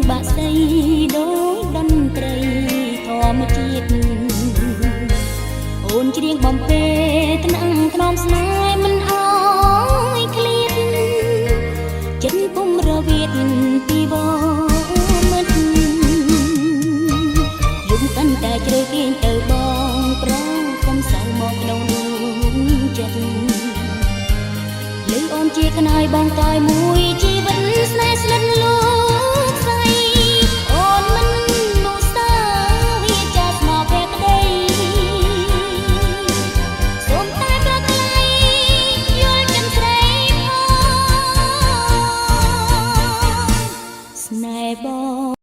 បាក់ស្ដីដូចតន្ត្រីធម្មជាតិអូនច្រៀងបំពេថ្នាំងថ្នមស្នេហ៍មិនអើយឃ្លាតចិត្តពុំរវៀតពីវមិត្តយំកាន់តែជ្រៅគេងទៅបងប្រកុំសៅមកក្នុងនោះចិត្តលើអូនជាក្នើយបងតើយមួយជីវិតស្នេហ៍ស្និទ្ធលោកស្រីអូនមិននោះសើវាចាស់មកពេលក្ដីសូមតែប្រកលែងយល់ចិត្តស្រីផងស្នេហ៍បង